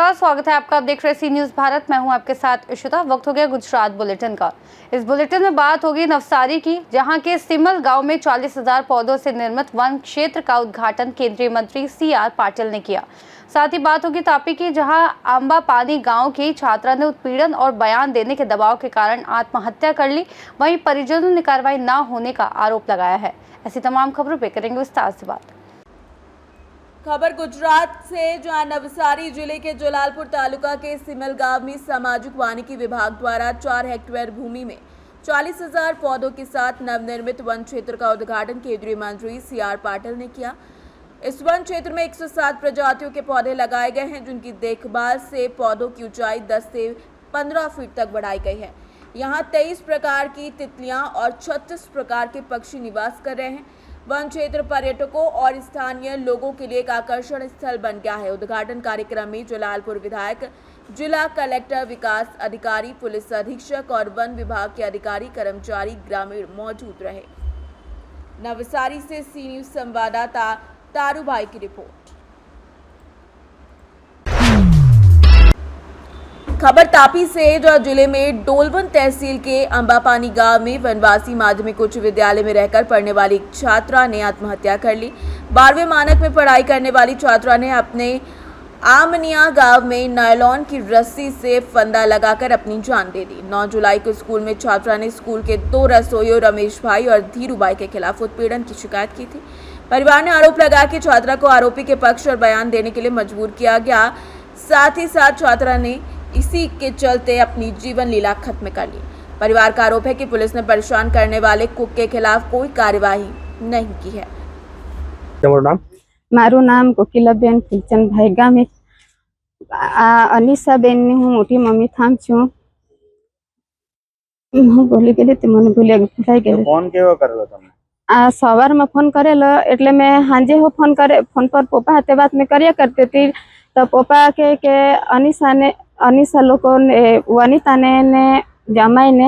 नमस्कार, स्वागत है आपका। आप देख रहे हैं सी न्यूज़ भारत। मैं हूं आपके साथ इशिता। वक्त हो गया गुजरात बुलेटिन का। इस बुलेटिन में बात होगी नवसारी की, जहां के सिमल गांव में 40,000 पौधों से निर्मित वन क्षेत्र का उद्घाटन केंद्रीय मंत्री CR पाटिल ने किया। साथ ही बात होगी तापी की, जहां आंबापानी गांव की छात्रा ने उत्पीड़न और बयान देने के दबाव के कारण आत्महत्या कर ली। वहीं परिजनों ने कार्रवाई न होने का आरोप लगाया है। ऐसी तमाम खबरों पर करेंगे विस्तार से बात। खबर गुजरात से, जहां नवसारी जिले के जलालपुर तालुका के सिमल गांव में सामाजिक वानिकी विभाग द्वारा 4 हेक्टेयर भूमि में 40,000 पौधों के साथ नवनिर्मित वन क्षेत्र का उद्घाटन केंद्रीय मंत्री CR पाटिल ने किया। इस वन क्षेत्र में 107 प्रजातियों के पौधे लगाए गए हैं, जिनकी देखभाल से पौधों की ऊंचाई 10 से 15 फीट तक बढ़ाई गई है। यहाँ 23 प्रकार की तितलियां और 36 प्रकार के पक्षी निवास कर रहे हैं। वन क्षेत्र पर्यटकों और स्थानीय लोगों के लिए एक आकर्षण स्थल बन गया है। उद्घाटन कार्यक्रम में जलालपुर विधायक, जिला कलेक्टर, विकास अधिकारी, पुलिस अधीक्षक और वन विभाग के अधिकारी, कर्मचारी, ग्रामीण मौजूद रहे। नवसारी से सी न्यूज़ संवाददाता तारू भाई की रिपोर्ट। खबर तापी से, जो जिले में डोलवन तहसील के आंबापानी गांव में वनवासी माध्यमिक उच्च विद्यालय में रहकर पढ़ने वाली छात्रा ने आत्महत्या कर ली। 12वें मानक में पढ़ाई करने वाली छात्रा ने अपने आमनिया गांव में नायलॉन की रस्सी से फंदा लगाकर अपनी जान दे दी। 9 जुलाई को स्कूल में छात्रा ने स्कूल के 2 रसोइयों रमेश भाई और धीरू भाई के खिलाफ उत्पीड़न की शिकायत की थी। परिवार ने आरोप लगाया कि छात्रा को आरोपी के पक्ष और बयान देने के लिए मजबूर किया गया। साथ ही साथ छात्रा ने इसी के चलते अपनी जीवन लीला खत्म कर ली। परिवार का आरोप है कि पुलिस ने परेशान करने वाले कुक के खिलाफ कोई कार्यवाही नहीं की है। मारू नाम कोकिलाबेन फूलचंद भाई गामी अनिशा बेन हूँ मोटी मम्मी थाम छू बोली गेली ते મને ભૂલી ભૂલાઈ ગઈ। ફોન કેવો કરેલો તમે? આ સવારમાં ફોન કરેલો એટલે મેં હાંજે હો ફોન કરે ફોન પર પપ્પા હાથે વાત મેં કર્યા કરતી હતી। તો પપ્પા કે અનિશા લોકોને વનિતાને ને જમાઈને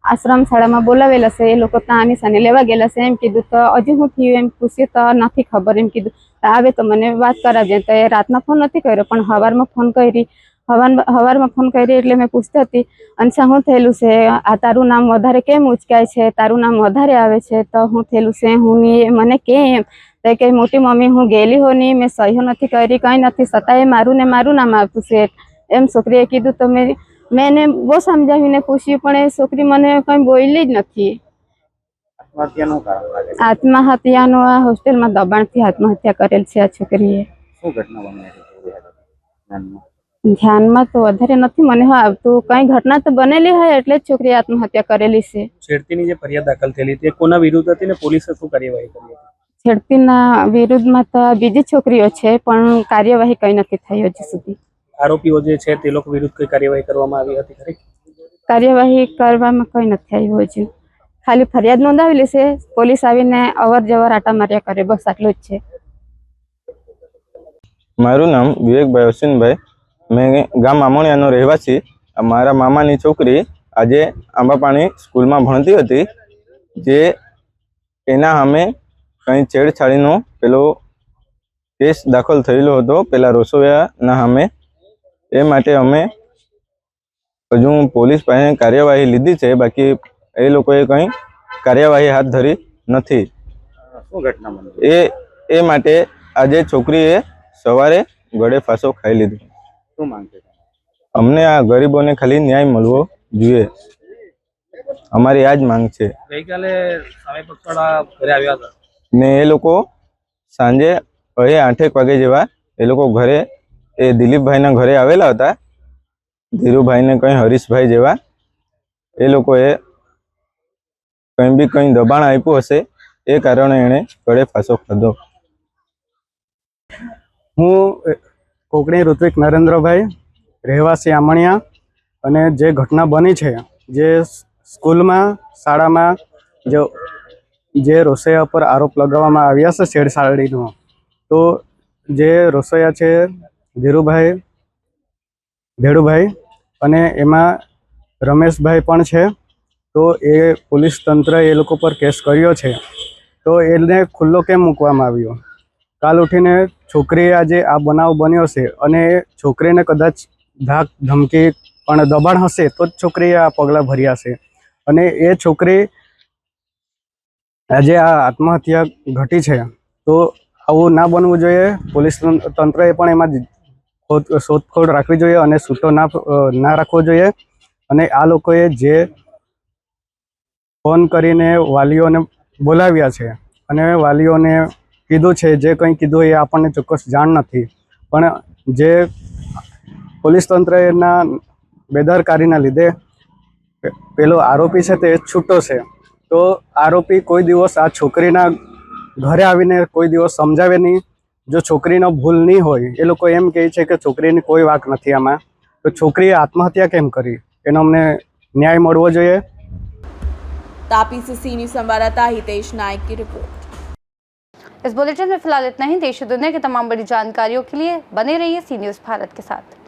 આશ્રમ શાળામાં બોલાવેલા છે। એ લોકો ત્યાં અનિશાને લેવા ગયેલા છે એમ કીધું। તો હજુ હું થયું એમ પૂછ્યું તો નથી ખબર એમ કીધું। તો આવે તો મને વાત કરાવજે। તો એ રાતના ફોન નથી કર્યો, પણ સવારમાં ફોન કરી। સવારમાં ફોન કરી એટલે મેં પૂછતી હતી, અનિશા શું થયેલું છે? આ તારું નામ વધારે કેમ ઉચકાય છે? તારું નામ વધારે આવે છે તો શું થયેલું છે? હું મને કે એમ તો કે મોટી મમ્મી હું ગયેલી હો નહીં, મેં સહી નથી કરી, કંઈ નથી, છતાંય મારું નામ આવતું છે એમ છોકરીએ કીધું। તો મેં એને બહુ સમજાવીને પૂછ્યું, પણ એ છોકરી મને કંઈ બોલી જ નથી। આત્મહત્યાનું કારણ લાગે છે? આત્મહત્યાનો આ હોસ્ટેલમાં દબાણથી આત્મહત્યા કરેલ છે આ છોકરીએ। શું ઘટના બની હતી? ધ્યાનમાં તો વધારે નથી મને આવતું, કંઈ ઘટના તો બનેલી હોય એટલે જ છોકરીએ આત્મહત્યા કરેલી છે। છેડતીની જે ફરિયાદ દાખલ થયેલી તે કોના વિરુદ્ધ હતી ને પોલીસે શું કાર્યવાહી કરી હતી? છેડતીના વિરુદ્ધમાં તો બીજી છોકરીઓ છે, પણ કાર્યવાહી કંઈ નથી થઈ હજુ સુધી। આરોપીઓ જે છે તે લોકો વિરુદ્ધ કોઈ કાર્યવાહી કરવામાં આવી હતી ખરી? કાર્યવાહી કરવામાં કંઈ નથી આવ્યું હજુ, ખાલી ફરિયાદ નોંધાવેલી છે। પોલીસ આવીને અવર જવર આટા માર્યા કરે, બસ આટલું જ છે। મારું નામ વિવેકભાઈ અશ્વિનભાઈ, मैं गाम आमणियानो રહેવાસી। मारा मामानी छोकरी आज आंबापानी स्कूल में भणती हती, जे एना सामे कई छेड़छाड़ीनो पेलो केस दाखल थयेलो हतो पेला रसोईयाना सामे। ए माटे अमे हजू पोलीस पासे कार्यवाही लीधी छे, बाकी ए लोकोए कई कार्यवाही हाथ धरी नथी। શું ઘટના બની? ए माटे आज छोकरीए सवारे गळे फांसो खाई लीधो। શું માંગ છે? अमने आ गरीबोने खाली न्याय मळवो जोईए, अमारी आज मांग छे। ગઈકાલે સામે પક્ષવાળા ઘરે આવ્યા હતા ने ए लोको सांजे 8 वागे जेवा ए लोको घरे ए दिलीपभाई ना घरे आवेला हता। धीरूभाई ने कई हरीशभाई जेवा ए लोकोए कई बी कई दबाण आप्युं हशे, ए कारणे एणे गळे फांसो खाधो। हूँ कोकणी ऋत्विक नरेन्द्रभाई, રહેવાસી આમણિયા। અને જે ઘટના બની છે, જે સ્કૂલમાં શાળામાં જે રસોઈયા પર આરોપ લગાવવામાં આવ્યા છે છેડછાડીનો, તો જે રસોઈયા છે ધીરુભાઈ અને એમાં રમેશભાઈ પણ છે। તો એ પોલીસ તંત્ર એ લોકો પર કેસ કર્યો છે, તો એને ખુલ્લો કેમ મૂકવામાં આવ્યો? કાલ ઉઠીને છોકરીએ આજે આ બનાવ બન્યો છે અને છોકરીને કદાચ ધાક ધમકી પણ દબાણ હશે તો જ છોકરીએ આ પગલાં ભર્યા છે અને એ છોકરી આજે આ આત્મહત્યા ઘટી છે તો આવું ના બનવું જોઈએ. પોલીસ તંત્રએ પણ એમાં શોધખોળ રાખવી જોઈએ અને છૂટો ના રાખવો જોઈએ અને આ લોકોએ જે ફોન કરીને વાલીઓને બોલાવ્યા છે અને વાલીઓને કીધું છે જે કંઈ કીધું એ આપણને ચોક્કસ જાણ નથી પણ જે પોલીસ તંત્રના બેદરકારીના લીધે પેલો આરોપી છે તે છૂટો છે. તો આરોપી કોઈ દિવસ આ છોકરીના ઘરે આવીને કોઈ દિવસ સમજાવે નહીં. જો છોકરીનો ભૂલ નહીં હોય, એ લોકો એમ કહે છે કે છોકરીની કોઈ વાંક નથી આમાં, તો છોકરીએ આત્મહત્યા કેમ કરી એનો અમને ન્યાય મળવો જોઈએ. तापी से सी न्यूज़ संवाददाता हितेश नायक की रिपोर्ट। इस बुलेटिन में फिलहाल इतना ही। देश और दुनिया की तमाम बड़ी जानकारियों के लिए बने रहिए सी न्यूज़ भारत के साथ।